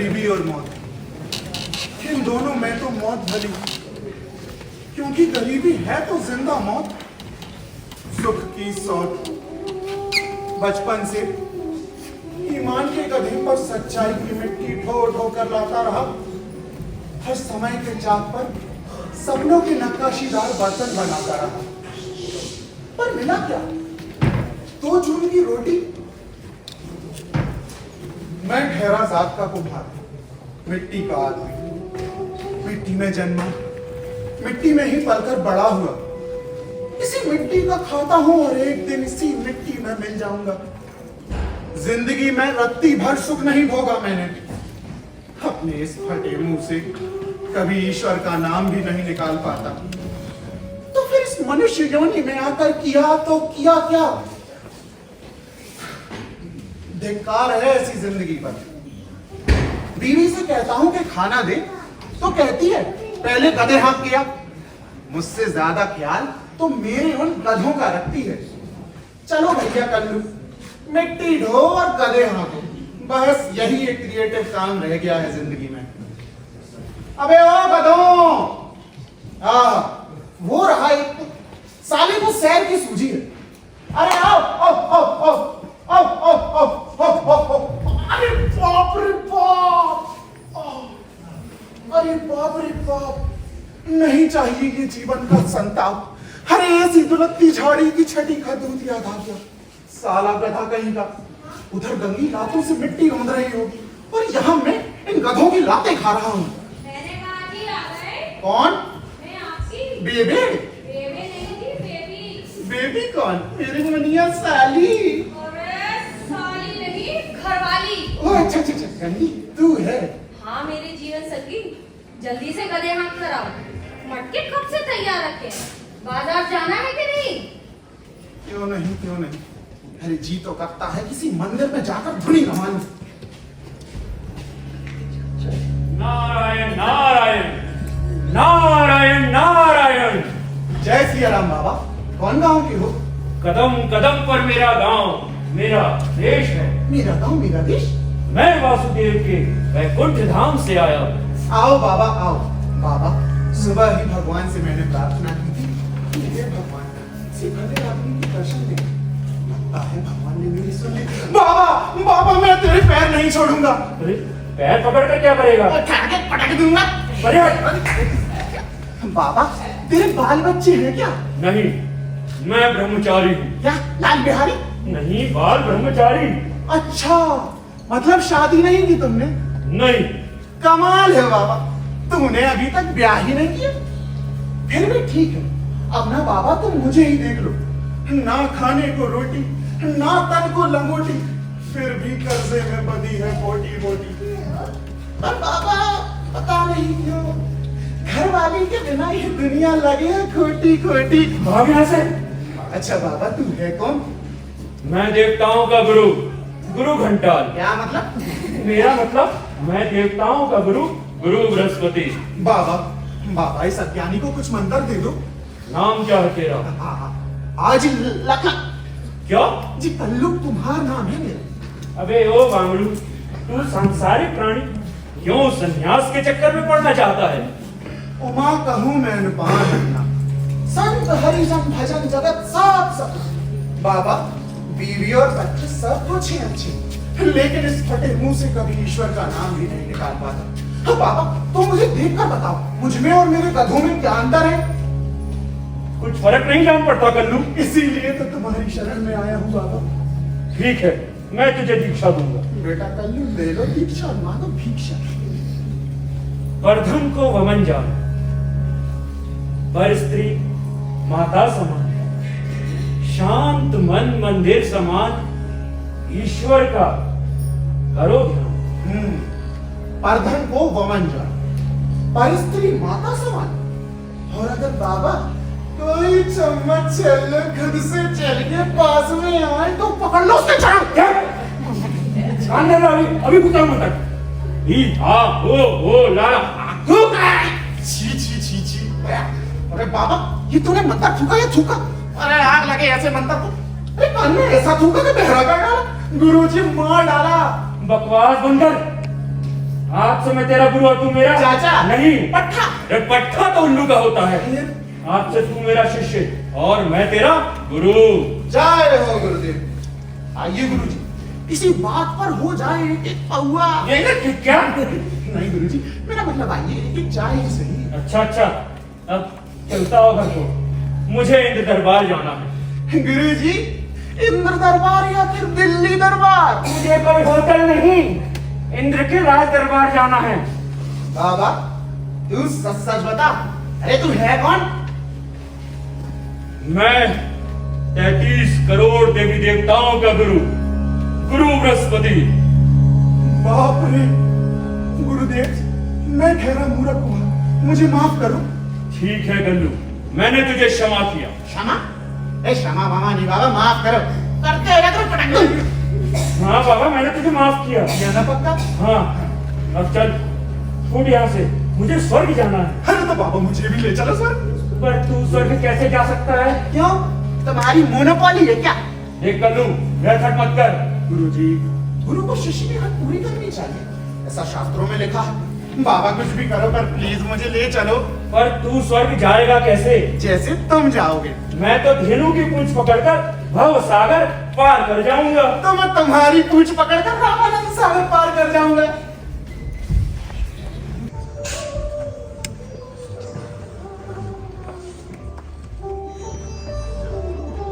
गरीबी और मौत, इन दोनों में तो मौत भली, क्योंकि गरीबी है तो जिंदा मौत। सुख की सौत बचपन से ईमान के गधे पर सच्चाई की मिट्टी ढो ढो कर लाता रहा। हर समय के चाक पर सपनों के नक्काशीदार बर्तन बनाता रहा। पर मिला क्या? 2 जून की रोटी। मैं ठहरा जात का कुम्हार, मिट्टी का आदमी, मिट्टी में जन्मा, मिट्टी में ही पलकर बड़ा हुआ। इसी मिट्टी का खाता हूं और एक दिन इसी मिट्टी में मिल जाऊंगा। जिंदगी में रत्ती भर सुख नहीं भोगा मैंने, अपने इस फटे मुंह से कभी ईश्वर का नाम भी नहीं निकाल पाता। तो फिर इस मनुष्य योनि में आकर किया तो किया क्या? धिक्कार है ऐसी जिंदगी पर। बीवी से कहता हूं कि खाना दे तो कहती है पहले गधे हाँक किया। मुझसे ज्यादा ख्याल तो मेरे उन गधों का रखती है। चलो भैया कल्लू, मिट्टी ढो और गधे हाँको, बस यही एक क्रिएटिव काम रह गया है जिंदगी में। अबे ओ गधों, वो रहा एक साले को सैर की सूझी है। अरे आओ आओ आओ आओ आओ आओ आओ आओ आओ। अरे बाप रे बाप, अरे बाप रे बाप, नहीं चाहिए ये जीवन का संताप। अरे ऐसी दुलत्ती झाड़ी की छठी का दूध याद आ गया। साला गधा कहीं का, उधर गंगी लातों से मिट्टी रौंद रही होगी और यहाँ मैं इन गधों की लातें खा रहा हूँ। कौन? मैं आपकी बेबी? बेबी नहीं थी, बेबी। बेबी कौन? मेरी मनिया साली। अरे साली नहीं, घरवाली। ओ अच्छा अच्छा अच्छा, गंगी तू है? हाँ मेरे जीवन संगी, जल्दी से गधे हाथ कराओ। मटके कब से तैयार रखे हैं? बाजार जाना है कि नहीं? क्यों नहीं क्यों नहीं, अरे जी तो करता है किसी मंदिर में जाकर धुनी गवा लूं। नारायण नारायण नारायण नारायण। जय सिया राम बाबा। कौन गांव के हो? कदम कदम पर मेरा गांव, मेरा देश है। मेरा गांव मेरा देश? मैं वासुदेव के वैकुंठ धाम से आया हूँ। आओ बाबा आओ। बाबा सुबह ही भगवान से मैंने प्रार्थना की थी कि हे भगवान किसी भले आदमी के दर्शन दे। लगता है भगवान ने मेरी सुन ली। बाबा बाबा मैं तेरे पैर नहीं छोड़ूंगा। अरे पैर पकड़ कर क्या करेगा? पटक दूंगा। अरे हट। बाबा तेरे बाल बच्चे हैं क्या? नहीं, मैं ब्रह्मचारी हूँ। क्या लाल बिहारी? नहीं, बाल ब्रह्मचारी। अच्छा मतलब शादी नहीं की तुमने? नहीं। कमाल है बाबा, तूने अभी तक ब्याह ही नहीं किया। फिर भी ठीक है, अब ना बाबा तुम मुझे ही देख लो, ना खाने को रोटी ना तन को लंगोटी, फिर भी कर्जे में बंधी है बोटी बोटी। पर बाबा पता नहीं क्यों घर वाली के बिना ये दुनिया लगे है खोटी खोटी। भाग यहाँ से। अच्छा बाबा तू है कौन? मैं देवताओं का गुरु, गुरु घंटाल। क्या मतलब? मेरा मतलब मैं देवताओं का गुरु, गुरु बृहस्पति। बाबा बाबा इस अज्ञानी को कुछ मंत्र दे दो। नाम क्या है तेरा? आज लखन। क्या? जी कल्लू तुम्हारा नाम है मेरा। अबे ओ वांगड़ू, तू सांसारिक प्राणी क्यों सन्यास के चक्कर में पड़ना चाहता है? उमा कहूँ मैं अनुपान रखना, संत हरिजन भजन जगत सब सब। बाबा बीवी और बच्चे सब कुछ ही अच्छे, लेकिन इस फटे मुंह से कभी ईश्वर का नाम भी नहीं निकाल पाता। हाँ बाबा तो मुझे देख कर बताओ, मुझ में और मेरे गधों में क्या अंतर है? कुछ फर्क नहीं जान पड़ता कल्लू। इसीलिए तो तुम्हारी शरण में आया हूँ बाबा। ठीक है, मैं तुझे दीक्षा दूंगा। बेटा कल्लू ले लो दीक्षा और मांगो भिक्षा। पर धन को वमन जान, पर स्त्री माता समान, शांत मन मंदिर समान, ईश्वर का करो ध्यान। पर धन को वमन जान, पर स्त्री माता समान। और अगर बाबा कोई चम्मच चल खुद से चल के पास में आए तो पकड़ लो उसके चरण। क्या? अभी कुछ मत। ही हा हो ला छी छी छी छी। अरे बाबा ये तूने मंत्र थूका या थूका? अरे आग लगे ऐसे मंत्र को। अरे कान में ऐसा थूका कि बहरा कर डाला। गुरुजी मार डाला। बकवास बंद कर। आज से मैं तेरा गुरु और तू मेरा चाचा। नहीं। पट्टा। अरे पट्टा तो उल्लू का होता है। आज से तू मेरा शिष्य और मैं तेरा गुरु। जय हो गुरुदेव। आइए गुरुजी, किसी बात पर हो जाए एक पौआ। ये ना कि क्या? नहीं गुरुजी, मेरा मतलब आइए एक चाय ही सही। अच्छा अच्छा, अब चलता हो घर को, मुझे इंद्र दरबार जाना है। गुरुजी, इंद्र दरबार या फिर दिल्ली दरबार? मुझे कोई होटल नहीं, इंद्र के राज दरबार जाना है। बाबा, तू सच सच बता, अरे तू है कौन? मैं 33 करोड़ देवी देवताओं का गुरु, गुरु बृहस्पति। बाप रे गुरुदेव, मैं ठहरा मूर्ख हुआ, मुझे माफ करो। ठीक है गल्लू, मैंने तुझे क्षमा किया। क्षमा? ए क्षमा मामा नहीं बाबा, माफ करो। करते हैं तो पटक दो। हाँ बाबा, मैंने तुझे माफ किया। किया ना पक्का? हाँ, अब चल फूट यहाँ से, मुझे स्वर्ग जाना है। अरे तो बाबा मुझे भी ले चलो सर। पर तू स्वर्ग कैसे जा सकता है? क्यों, तुम्हारी मोनोपोली है क्या? देख गल्लू, व्यर्थक मत कर। गुरुजी, गुरु को शिष्य की हक पूरी करनी चाहिए, ऐसा शास्त्रों में लिखा है। बाबा कुछ भी करो पर प्लीज मुझे ले चलो। पर तू स्वर्ग जाएगा कैसे? जैसे तुम जाओगे। मैं तो धेनु की पूंछ पकड़कर भव सागर पार कर जाऊंगा। तो मैं तुम्हारी पूंछ पकड़कर रामानंद सागर पार कर जाऊंगा।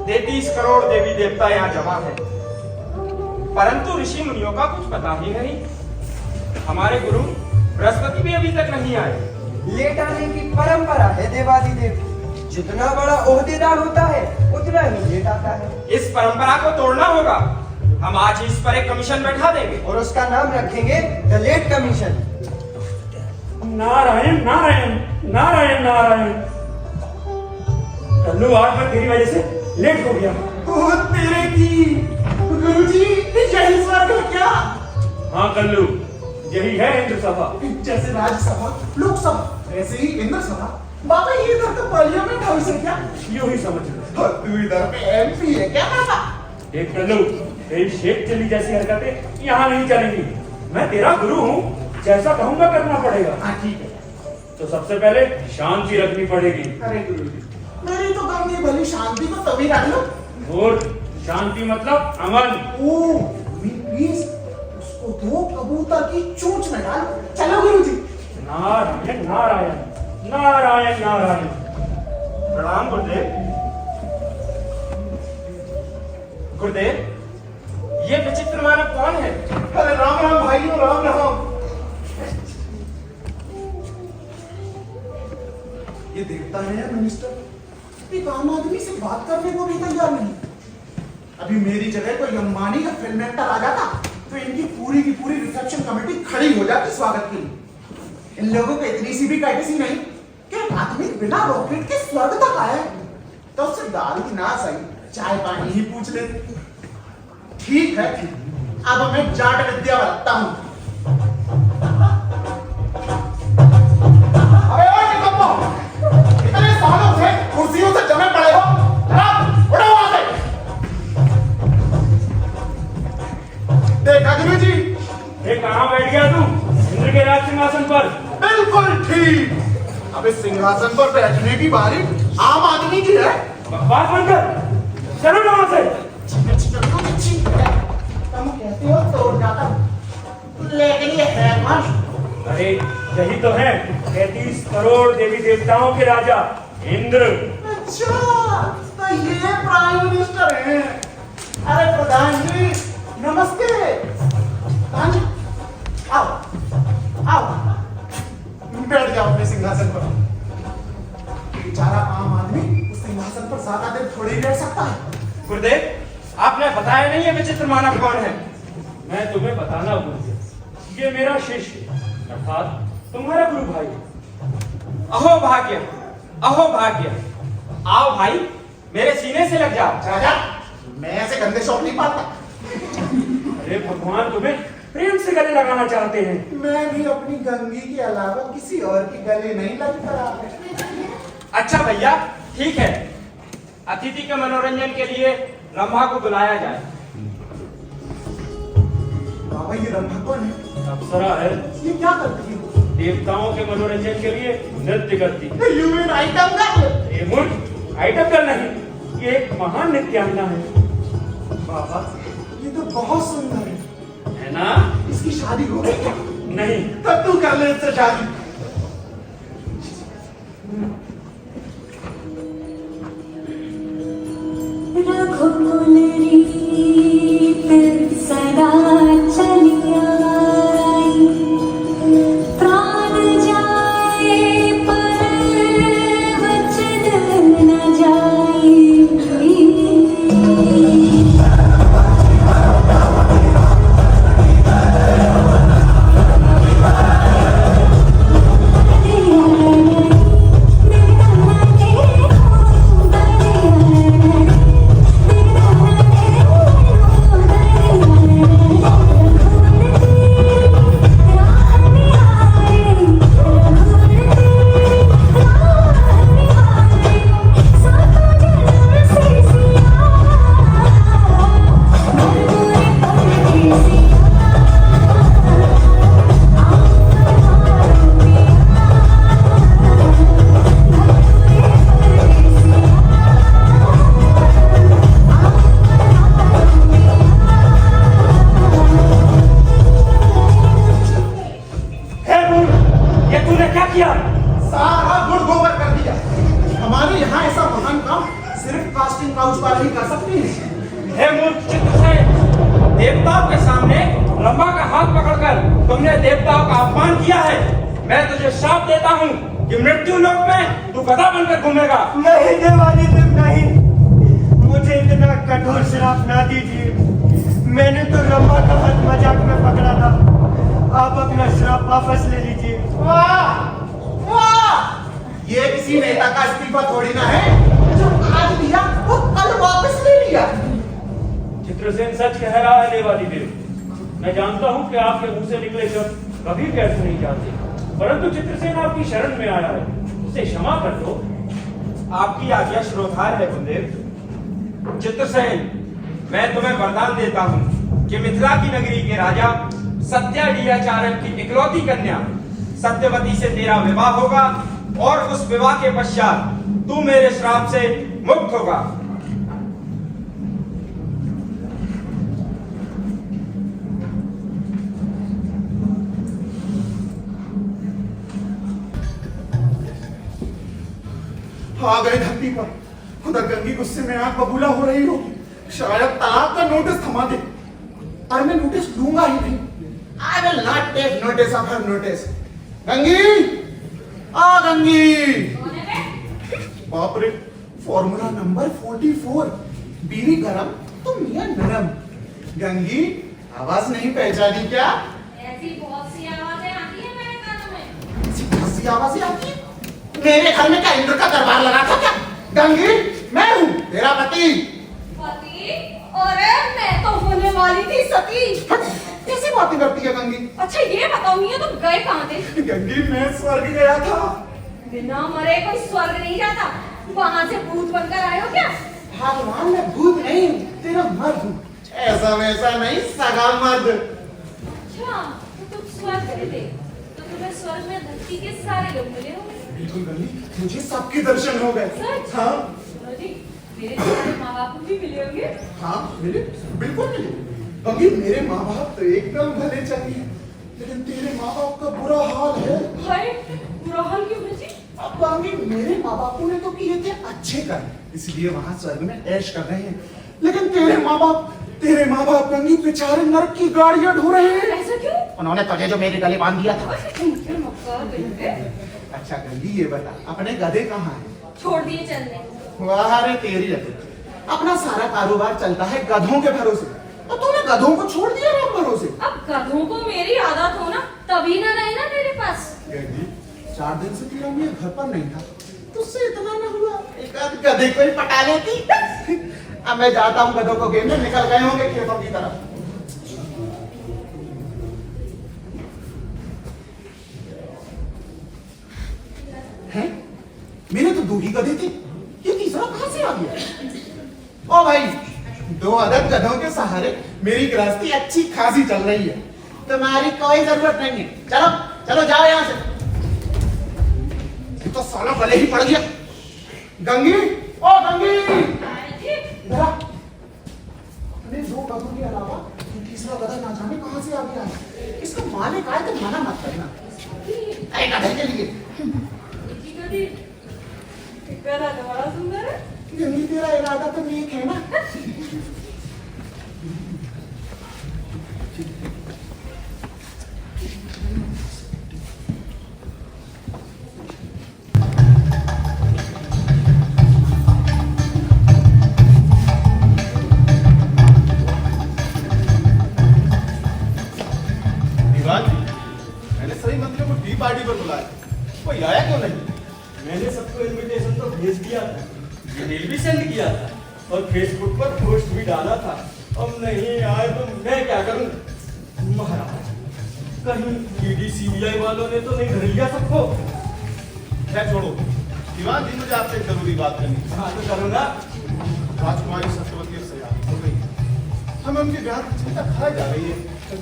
33 करोड़ देवी देवता यहाँ जमा है, परंतु ऋषि मुनियों का कुछ पता ही नहीं। हमारे गुरु बृहस्पति भी अभी तक नहीं आए। लेट आने की परंपरा है देवादिदेव, जितना बड़ा ओहदेदार होता है उतना ही लेट आता है। इस परंपरा को तोड़ना होगा। हम आज ही इस पर एक कमीशन बैठा देंगे और उसका नाम रखेंगे the late commission. Narayan Narayan Narayan Narayan. Kallu, आज मैं तेरी वजह से लेट हो गया। ओ तेरे की गुरुजी, यही स्वर्ग है क्या? हाँ कल्लू, यही है इंद्र सभा। जैसे राज्यसभा, लोकसभा, ऐसे ही इंद्र सभा। बाबा ये इधर तो पार्लियामेंट हाउस है क्या? यूं ही समझ लो। और तू इधर पे एमपी है क्या बाबा? देख कल्लू, तेरी शेख चली जैसी हरकतें यहाँ नहीं चलेंगी। मैं तेरा गुरु हूँ, जैसा कहूँगा करना पड़ेगा। हाँ ठीक है। तो सबसे पहले शांति रखनी पड़ेगी। अरे गुरुजी, मेरी तो गंदी भली शांति को तभी रख लो। और शांति मतलब अमन। ओ प्लीज, उसको दो कबूतर की चोंच में डाल। चलो गुरुजी। नारायण नारायण नारायण नारायण। प्रणाम गुरुदेव। गुरुदेव, ये विचित्र मानव कौन है? अरे राम राम भाइयों, राम राम। ये देवता है या मिनिस्टर? एक आम आदमी से बात करने को भी तैयार नहीं। अभी मेरी जगह कोई अंबानी या फिल्म एक्टर आ जाता तो इनकी की पूरी रिसेप्शन कमेटी खड़ी हो जाती स्वागत के लिए। इन लोगों को इतनी सी भी कैटेसी नहीं कि एक आदमी बिना रॉकेट के स्वर्ग तक आया है, तो उससे दारू ना सही चाय पानी ही पूछ ले। ठीक है ठीक, अब मैं जाट विद्या बरतता हूँ। अबे ओए निकम्मो, इतने सालों से कुर्सियों से जमे पड़े हो, उठो वहां से। देखा गुरुजी, ये कहाँ बैठ गया तू? इंद्र के राज सिंहासन पर। बिल्कुल ठीक। अब इस सिंहासन पर बैठने की बारी आम आदमी की है। बकवास बंद कर, चलो ना वहां से। तुम कहते हो तोड़ जाता हूं, लेकिन ये है कौन? अरे यही तो है 33 करोड़ देवी देवताओं के राजा इंद्र। अच्छा, तो ये प्राइम मिनिस्टर हैं। अरे प्रधान जी नमस्ते। प्रधान जी आओ आओ, बैठ जाओ अपने सिंहासन पर। बेचारा आम आदमी उस सिंहासन पर ज्यादा देर थोड़ी ही बैठ सकता है। गुरुदेव, आपने बताया नहीं ये विचित्र मानव कौन है? मैं तुम्हें बताना भूल गया, ये मेरा शिष्य अर्थात तुम्हारा गुरु भाई। अहो भाग्य, अहो भाग्य। आओ भाई, मेरे सीने से लग जाओ। राजा, मैं ऐसे गंदे शौक नहीं पाता। अरे भगवान तुम्हें प्रेम से गले लगाना चाहते हैं। मैं भी अपनी गंगी के अलावा किसी और की गले नहीं लगता। अच्छा भैया, ठीक है। अतिथि के मनोरंजन के लिए ब्रह्मा को बुलाया जाए। बाबा ये रंभा कौन है? अप्सरा है, ये क्या करती है? देवताओं के मनोरंजन के लिए नृत्य करती है। You mean item girl? ये मूर्ख आइटम गर्ल नहीं, ये एक महान नृत्यांगना है। बाबा ये तो बहुत सुंदर है ना? इसकी शादी हो गई क्या? नहीं। तब तू कर ले इससे शादी। रघुकुल रीत सदा चली आई, प्राण जाए पर वचन न जाए। सारा गुड़ गोबर कर दिया। हमारे यहाँ ऐसा महान काम सिर्फ कास्टिंग काउच वाले ही कर सकते हैं। हे मूर्ख चित्रसेन, देवताओं के सामने रंभा का हाथ पकड़कर तुमने देवताओं का अपमान किया है। मैं तुझे श्राप देता हूँ कि मृत्यु लोक में तू गधा बनकर घूमेगा। नहीं देवादिदेव नहीं, मुझे इतना कठोर श्राप ना दीजिए। मैंने तो रंभा का हाथ मजाक में पकड़ा था। आप अपना श्राप वापस ले लीजिए। वाह वाह, ये किसी नेता का इस्तीफा थोड़ी ना है जो आज दिया वो कल वापस ले लिया। चित्रसेन सच कह रहा है देवादिदेव। मैं जानता हूँ कि आपके मुंह से निकले शब्द कभी व्यर्थ नहीं जाते, परंतु चित्रसेन आपकी शरण में आया है, उसे क्षमा कर दो। आपकी आज्ञा श्रोधार है गुरुदेव। चित्रसेन, मैं तुम्हें वरदान देता हूँ कि मिथिला की नगरी के राजा सत्याचार्य की इकलौती कन्या सत्यवती से तेरा विवाह होगा और उस विवाह के पश्चात तू मेरे श्राप से मुक्त होगा। आ गए धरती पर। खुदा गंगी गुस्से में आग बबूला हो रही होगी। शायद तलाक का नोटिस थमा दे, और मैं नोटिस लूंगा ही नहीं। I will not take notice of her notice. Gangi, आ गंगी। बाप रे, फॉर्मूला नंबर 44। बीवी गरम तो मियां नरम। गंगी, आवाज नहीं पहचानी क्या? ऐसी बहुत सी आवाजें आती हैं मेरे कानों में। ऐसी बहुत सी आवाजें आती हैं? मेरे घर में क्या इंद्र का दरबार लगा था क्या? गंगी, मैं हूँ तेरा पति। पति? अरे मैं तो होने वाली थी सती। कैसी बातें करती है गंगी? अच्छा ये बताओ मियां तुम गए कहाँ थे? गंगी, मैं स्वर्ग गया था। बिना मरे कोई स्वर्ग नहीं जाता। वहां से भूत बनकर आए हो क्या? भगवान, मैं भूत नहीं, तेरा मर्द हूँ। ऐसा वैसा नहीं, सगा मर्द। अच्छा तो तुम स्वर्ग गए थे, तो तुम्हें स्वर्ग में धरती के सारे लोग मिले होंगे। बिल्कुल गंगी, मुझे सबके दर्शन हो गए। सच? हाँ सुनो जी, मेरे तुम्हारे माँ बाप को भी मिले होंगे। हाँ, मिले, बिल्कुल मिले। गंगी, मेरे माँ बाप तो एकदम भले चाहिए, लेकिन तेरे माँ बाप का बुरा हाल है। हाय, बुरा हाल क्यों है जी? अब गंगी, मेरे माँ बापों ने तो किए थे अच्छे कर्म, इसलिए वहाँ स्वर्ग में ऐश कर रहे हैं। लेकिन तेरे माँ बाप गंगी बेचारे नरक की गाड़ियाँ ढो रहे हैं। ऐसा क्यों? उन्होंने तुझे जो मेरे गले बांध दिया था। अच्छा गंगी, ये बता, अपने गधे कहाँ हैं? छोड़ दिए चलने। वाह रे तेरी रखी। अपना सारा कारोबार चलता है गधों के भरोसे, तो तूने गधों को छोड़ दिया राम भरोसे। अब गधों को मेरी आदत हो ना, तभी ना रहे ना तेरे पास। गंगी, 4 दिन से तेरा मियां घर पर नहीं था, तुझसे इतना ना हुआ एक आध गधे को ही पटा लेती। अब मैं जाता हूँ गधों को घेरने, निकल गए होंगे खेतों की तरफ। हैं? मेरे तो 2 ही गधे थे, ये तीसरा कहाँ से आ गया? ओ भाई, दो अदद गधों के सहारे मेरी गृहस्थी अच्छी खासी चल रही है। तुम्हारी कोई जरूरत नहीं है। चलो चलो जाओ यहाँ से। तो साला गले ही पड़ गया। गंगी, ओ गंगी, इधर आ। अपने दो गधों के अलावा तीसरा गधा ना जाने कहां से आ गया है। इसका मालिक आए तो मना मत करना। अरे गधे के लिए गधा तो बड़ा सुंदर है। गंगी, तेरा इरादा तो नेक है ना। मैंने सभी मंत्रियों को टी पार्टी पर बुलाया, कोई आया क्यों नहीं? मैंने सबको इनविटेशन तो भेज दिया था, ईमेल भी सेंड किया था और फेसबुक पर पोस्ट भी डाला था। अब नहीं आए तो मैं क्या करूं? महाराज, कहीं ईडी सीबीआई वालों ने तो नहीं धर लिया सबको? खैर छोड़ो, दीवान जी मुझे आपसे एक जरूरी बात करनी है। हाँ तो करो ना। राजकुमारी सत्यवती से हो गई, हमें उनकी ब्याह की चिंता खाई जा रही है।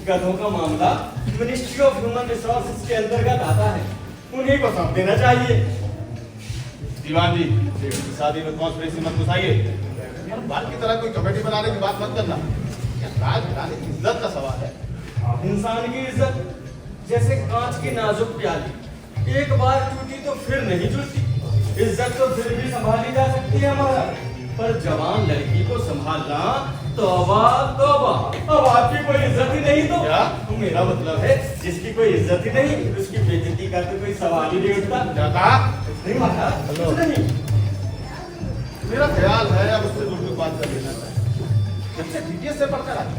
गधों का मामला मिनिस्ट्री ऑफ ह्यूमन रिसोर्सेज के अंतर्गत आता है, उन्हीं को सौंप देना चाहिए। दीवान जी, शादी में कॉन्स्पिरेसी मत घुसाइए। बाल की तरह कोई कमेटी बनाने की बात मत करना। राज घराने की इज्जत का सवाल है। इंसान की इज्जत जैसे कांच की नाजुक प्याली, एक बार टूटी तो फिर नहीं जुड़ती। इज्जत तो फिर भी संभाली जा सकती है हमारा, पर जवान लड़की को संभालना तौबा तौबा। अब आपकी कोई इज्जत ही नहीं तो क्या? मेरा मतलब है जिसकी कोई इज्जत ही नहीं उसकी बेइज्जती का तो कोई सवाल ही नहीं उठता। क्या कहा? नहीं महाराज, कुछ नहीं। मेरा ख्याल है अब उससे दूर बात कर लेना चाहिए। जब से डीटीएस से पढ़कर आया,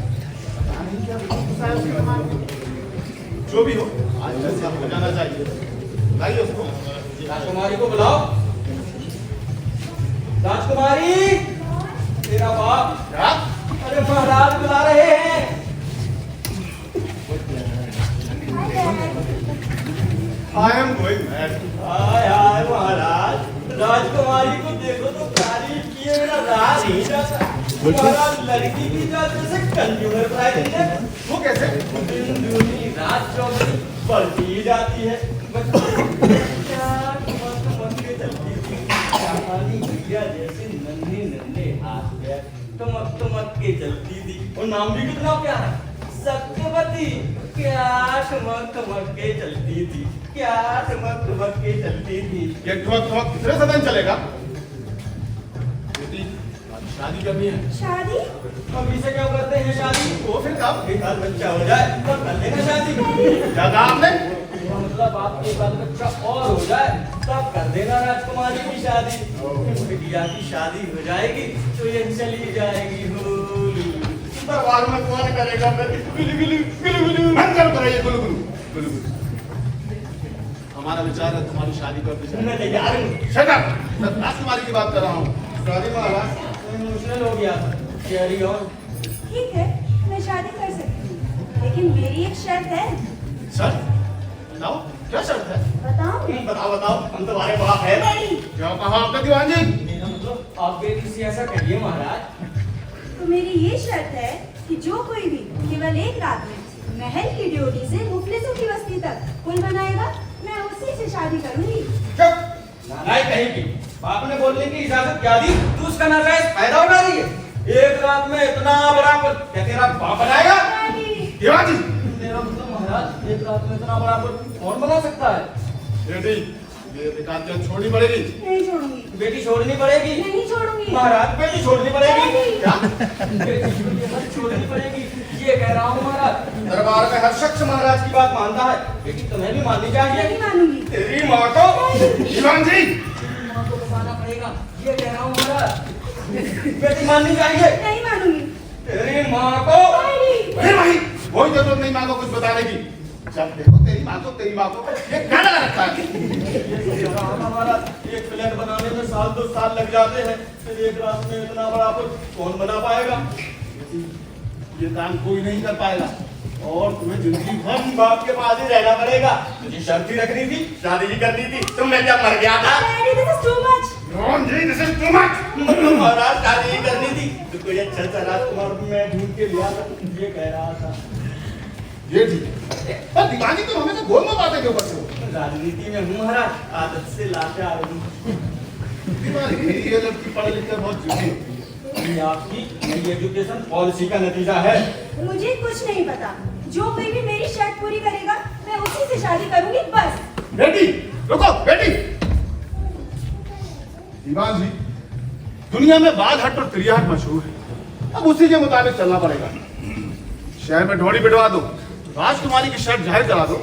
पता नहीं क्या गुस्सा है उसके दिमाग में। जो भी हो, आज फैसला हो जाना चाहिए। लाइए उसको। राजकुमारी को बुलाओ। राजकुमारी, तेरा बाप। क्या? अरे महाराज बुला रहे हैं। I am going mad. हाय हाय महाराज, राजकुमारी को देखो तो तारीफ किए बिना रहा नहीं जाता। महाराज, लड़की की जात जैसे कंज्यूमर प्राइस है, वो कैसे? दिन दूनी रात चौबीस बढ़ती ही जाती है। क्या कमर के चलती थी, कहानी भैया जैसे नन्हे नन्हे हाथ पैर टमक के चलती थी। और नाम भी कितना प्यारा, सत्यवती। क्या टमक के चलती थी, क्या टमक के चलती थी। ये ठुमक कितने सदन चलेगा? बेटी, आज शादी करनी है। शादी? अभी से क्यों करते हैं शादी? वो फिर कब? एक आध बच्चा हो जाए तो कर लेना शादी। क्या कहा आपने? मतलब आपके एक आध बच्चा और हो जाए तब कर देना राजकुमारी की शादी। बिटिया की शादी हो जाएगी तो ये चली जाएगी होली। दरबार में कौन करेगा? बंद करो ये गुलगुलू। हमारा विचार है तुम्हारी शादी कर दी जाए। मैं तैयार हूँ। Shut up! मैं राजकुमारी की बात कर रहा हूँ। शादी महाराज। इमोशनल हो गया कैरी ऑन। ठीक है, मैं शादी कर सकती हूँ, लेकिन मेरी एक शर्त है। शर्त? बताओ, क्या शर्त है? बताऊँ? बताओ, हम तुम्हारे बाप है। नहीं, क्या कहा आपने दीवान जी? मेरा मतलब आप बेटी से ऐसा करिए महाराज। तो मेरी ये शर्त है कि जो कोई भी केवल एक रात में महल की ड्योढ़ी से मुफलिसों की बस्ती तक पुल बनाएगा, मैं उसी से शादी करूंगी। चुप! नालायक कहीं की। बाप ने बोलने की इजाजत क्या दी? तू उसका नाजायज फायदा उठा रही है। एक रात में इतना बड़ा पुल क्या तेरा बाप बनाएगा? नहीं, दीवान जी! मेरा मतलब महाराज, एक रात में इतना बड़ा पुल कौन बना सकता है? बेटी, ये बेकार छोड़नी पड़ेगी। नहीं छोड़ूंगी, बेटी छोड़नी पड़ेगी। नहीं छोड़ूंगी। महाराज, बेटी छोड़नी पड़ेगी। नहीं। क्या? बेटी छोड़नी पड़ेगी, ये कह रहा हूँ महाराज। दरबार में हर शख्स महाराज की बात मानता है, बेटी तुम्हें भी माननी चाहिए। नहीं मानूंगी। तेरी माँ को दीवान जी! माँ को बताना पड़ेगा, ये कह रहा हूँ महाराज। बेटी माननी चाहिए। नहीं मानूंगी। तेरी माँ को नहीं। अरे भाई, कोई जरूरत नहीं माँ को कुछ बताने की। जब देखो तेरी माँ को ये क्या लगा रखा है? महाराज, एक फ्लैट बनाने में साल 2 साल लग जाते हैं, फिर एक रात में इतना बड़ा पुल कौन बना पाएगा? ये काम कोई नहीं कर पाएगा और तुम्हें जिंदगी भर बाप के पास ही रहना पड़ेगा। तुझे शर्त ही रखनी थी, शादी ही करनी थी। तुम मैं क्या मर गया था? Daddy, this is too much. महाराज शादी नहीं करनी थी तो कोई अच्छा सा राजकुमार मैं ढूंढ के लिया था, ये कह रहा था। ये ठीक है, पर दीवानी तो हमें गोल में बातें क्यों करते हो? राजनीति में हूँ महाराज, आदत से लाचार हूँ। दीवानी ये लड़की पढ़ लिख कर बहुत जूठी होती है। ये आपकी नई एजुकेशन पॉलिसी का नतीजा है। मुझे कुछ नहीं पता, जो कोई भी मेरी शर्त पूरी करेगा मैं उसी से शादी करूंगी बस। बेटी रुको, बेटी। दीवान जी, दुनिया में बाल हट और त्रिया हट मशहूर है, अब उसी के मुताबिक चलना पड़ेगा। शहर में ढोड़ी बिठवा दो, राजकुमारी की शर्त जाहिर करा दो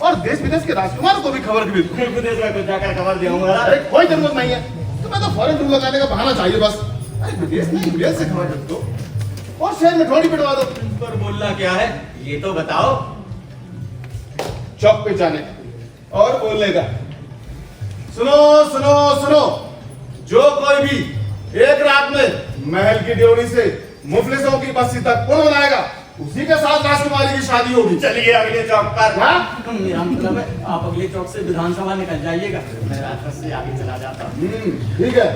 और देश विदेश के राजकुमारों को भी खबर भेज दो। विदेश में कुछ जाकर खबर दिया अरे कोई जरूरत नहीं है, तुम्हें तो फौरन टूर लगाने का बहाना चाहिए बस। अरे विदेश नहीं, विदेश से खबर भेज दो और शहर में ढोड़ी बिठवा दो। पर बोलना क्या है ये तो बताओ। चौक पे जाने और बोलने का। सुनो सुनो सुनो, जो कोई भी एक रात में महल की ड्योढ़ी से मुफलिसों की बस्ती तक पुल बनाएगा उसी के साथ राजकुमारी की शादी होगी। चलिए अगले चौक पर। हाँ? मेरा मतलब है आप अगले चौक से विधानसभा निकल जाइएगा, मैं राजपथ से आगे चला जाता हूँ। ठीक है।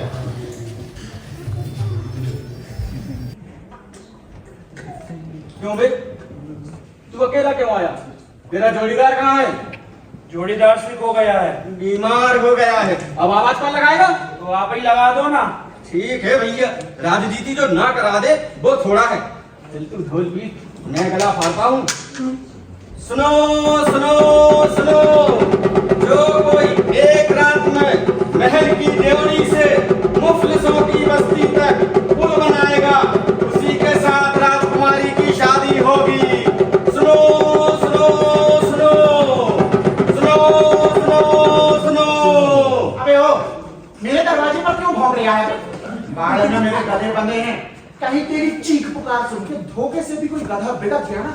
क्यों बे, तू अकेला क्यों आया? तेरा जोड़ीदार कहाँ है? जोड़ीदार सिक हो गया है। बीमार हो गया है, अब आवाज कौन लगाएगा? तो आप ही लगा दो ना। ठीक है भैया, राजनीति जो ना करा दे वो थोड़ा है। चल तू ढोल पीट, मैं गला फाड़ता हूँ। सुनो सुनो सुनो, जो कोई एक रात में महल की ड्योढ़ी से मुफलिसों की बस्ती तक पुल बनाएगा उसी के साथ राजकुमारी की शादी होगी। सुनो सुनो सुनो सुनो सुनो सुनो। अबे ओ, मेरे दरवाजे पर क्यों भौंक रहा है? बाहर में मेरे गधे बंधे हैं, कहीं तेरी चीख पुकार सुन के धोखे से भी कोई गधा बिड़क गया ना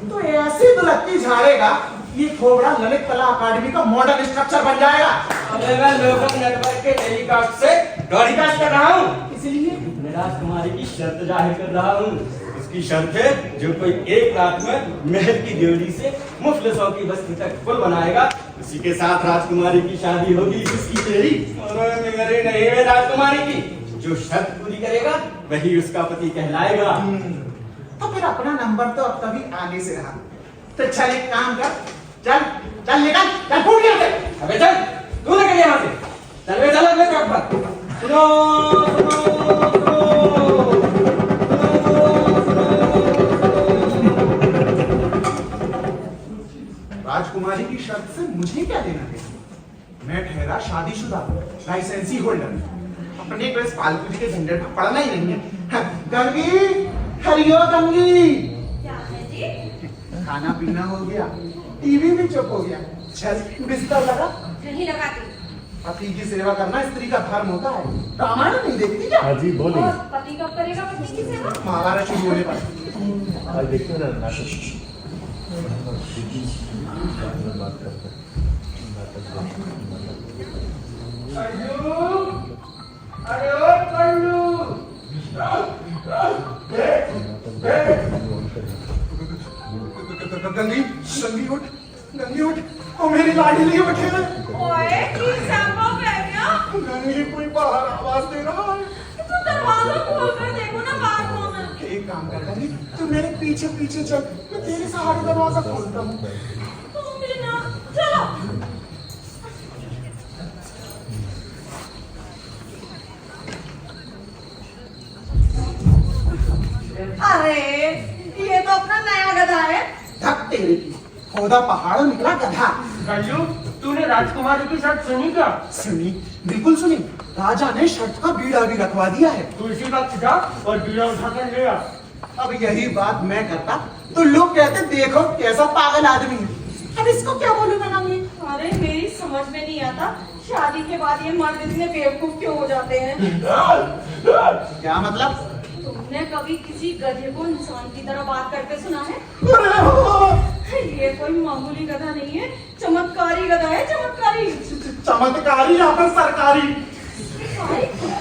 तो ऐसी दुलत्ती झाड़ेगा ये थोबड़ा ललित कला अकादमी का मॉडर्न स्ट्रक्चर बन जाएगा। अबे मैं लोकल नेटवर्क के टेलीकास्ट से ब्रॉडकास्ट कर रहा हूँ, इसलिए मैं राजकुमारी की शर्त जाहिर कर रहा हूँ। उसकी शर्त है जो कोई एक रात में महल की ड्योढ़ी से मुफलिसों की बस्ती तक पुल बनाएगा उसी के साथ राजकुमारी की शादी होगी। उसकी तेरी और मेरी नहीं है राजकुमारी की। जो शर्त पूरी करेगा वही उसका पति कहलाएगा। तो फिर अपना नंबर तो अब कभी आगे से रहा। तो चल एक काम कर, चल चल निकल, चल फूट यहाँ से। अबे चल, तू निकल यहाँ से। चल बे, चल अगले चौक पर। सुनो सुनो राजकुमारी की शर्त से मुझे क्या देना है? मैं ठहरा शादीशुदा लाइसेंसी होल्डर, अपने को इस फालतू के झंझट में पड़ना ही नहीं है। गंगी, हरियो गंगी, क्या है जी? खाना पीना हो गया, टीवी भी चुप हो गया, चल बिस्तर लगा। नहीं लगाती। पति की सेवा करना स्त्री का धर्म होता है। रामायण नहीं देखती क्या? और पति कब करेगा पत्नी की सेवा? महाभारत शुरू होने पर। अरे ओ कल्लू, गंगी, गंगी उठ, गंगी उठ, ओ मेरी लाडली उठे। ओए की संभव है क्या? गंगी कोई बाहर आवाज दे रहा है। तू दरवाजा खोल कर देखो ना बाहर कौन है। एक काम कर गंगी, तू मेरे पीछे पीछे चल, मैं तेरे सहारे दरवाजा खोलता हूँ। तुम भी ना चलो। अरे ये तो अपना नया गधा है। धक तेरे की, खोदा पहाड़ों निकला गधा। कल्लू, तूने राजकुमारी की शर्त सुनी क्या? सुनी, बिल्कुल सुनी। राजा ने शर्त का बीड़ा भी रखवा दिया है। तू इसी वक्त जा और बीड़ा उठा कर ले आ। अब यही बात मैं करता तो लोग कहते देखो कैसा पागल आदमी है। अब इसको क्या बोलूं मैं गंगी? अरे मेरी समझ में नहीं आता शादी के बाद ये मर्द इतने बेवकूफ क्यों हो जाते हैं। क्या मतलब? तुमने कभी किसी गधे को इंसान की तरह बात करते सुना है? अरे हो, ये कोई मामूली गधा नहीं है, चमत्कारी गधा है, चमत्कारी। चमत्कारी या फिर सरकारी?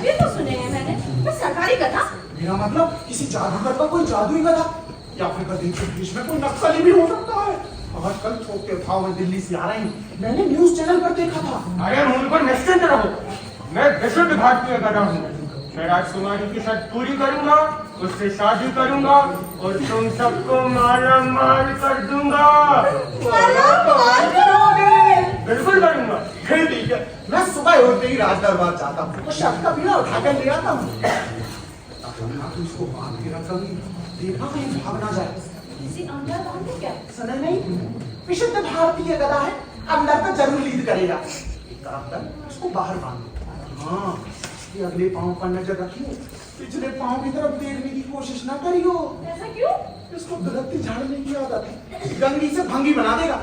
ये तो सुने हैं मैंने, पर सरकारी गधा। मेरा मतलब किसी जादूगर का कोई जादुई गधा या फिर गधे के बीच में कोई नक्सली भी हो सकता है। आजकल थोक के भाव में दिल्ली से आ रहे हैं, मैंने न्यूज चैनल पर देखा था। अरे उन पर निश्चिंत रहो, मैं विशुद्ध भारतीय गधा हूँ। मैं राजकुमारी की शर्त पूरी करूंगा, उससे शादी करूंगा और तुम सबको माला माल कर दूंगा। बिल्कुल करूंगा। फिर ठीक है, मैं सुबह होते ही राज दरबार जाता हूँ, तो शर्त का बीड़ा उठाकर ले आता हूँ। तो इसको बांध के रखूंगी, देखा कहीं भाग ना जाए। इसे अंदर बांध दो क्या? सुना नहीं, विशुद्ध भारतीय गधा है, अंदर तो जरूर लीड करेगा। एक काम कर, उसको बाहर बांध दो। हाँ, ये अगले पांव पर नजर रखियो, पिछले पांव की तरफ देखने की कोशिश ना करियो। ऐसा क्यों? इसको गलती झाड़ने की आदत है, गंगी से भंगी बना देगा।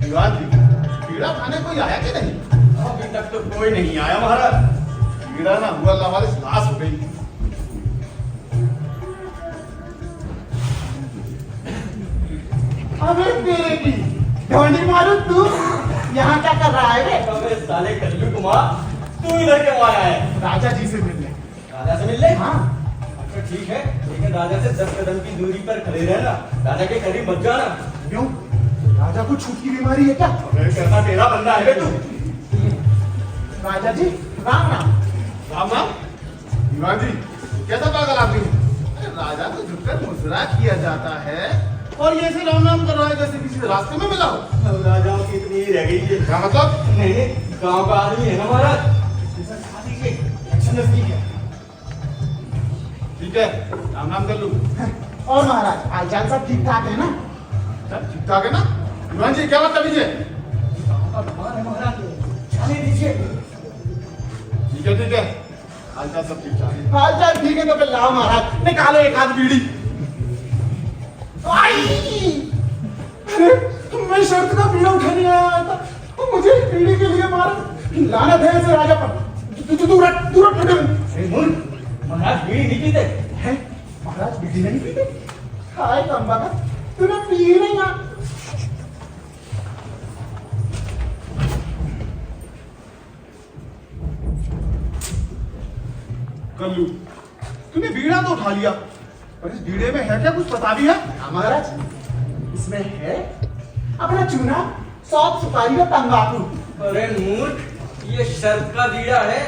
दीवान जी, कीड़ा खाने कोई आया कि नहीं? अभी तक तो कोई नहीं आया महाराज। कीड़ा ना हुआ, हमारी लाश हो गई। अबे तेरे की ढोंडी मारू तू, यहाँ क्या कर रहा है बे? अबे साले कल्लू कुमार, तू इधर क्यों आया है? राजा जी से मिलने। राजा से मिलने? हाँ, अच्छा ठीक है, लेकिन राजा से 10 कदम की दूरी पर खड़े रहना, राजा के करीब मत जाना। क्यों? राजा को छूत की बीमारी है क्या? अबे कैसा तेरा बंदा है बे तू? राजा जी राम राम। राम राम। दीवान जी, कैसा पागल आदमी है? अरे राजा को झुककर मुस्कुरा किया जाता है और ये ऐसे राम राम कर रहा है जैसे किसी रास्ते में मिला हो। अब राजाओं की इतनी ही रह गई है। क्या मतलब? नहीं, गांव का आदमी है ना महाराज, जैसा शादी के अच्छा नजदीक है। ठीक है, राम राम कर लूं। और महाराज हालचाल सब ठीक ठाक है ना? सब ठीक ठाक है ना? दीवान जी क्या मतलब लीजिए? भगवान है महाराज, जाने दीजिए। ठीक है, हालचाल सब ठीक ठाक है। हालचाल ठीक है तो फिर लाओ महाराज, निकालो एक आध बीड़ी। आई! अरे मैं शर्त का बीड़ा उठाने आया था, तो मुझे बीड़ी के लिए मारा। लानत है ऐसे राजा पर। दूर हट, दूर हट, अरे मूर्ख, महाराज बीड़ी नहीं पीते। हैं? महाराज बीड़ी नहीं पीते? हाय कमबख्त, तूने पी ही नहीं यार। कल्लू, तूने बीड़ा तो उठा लिया, पर इस बीड़े में है क्या, कुछ पता भी है? महाराज इसमें है अपना चूना, सौंफ, सुपारी और तंबाकू। अरे मूर्ख, ये शर्त का बीड़ा है,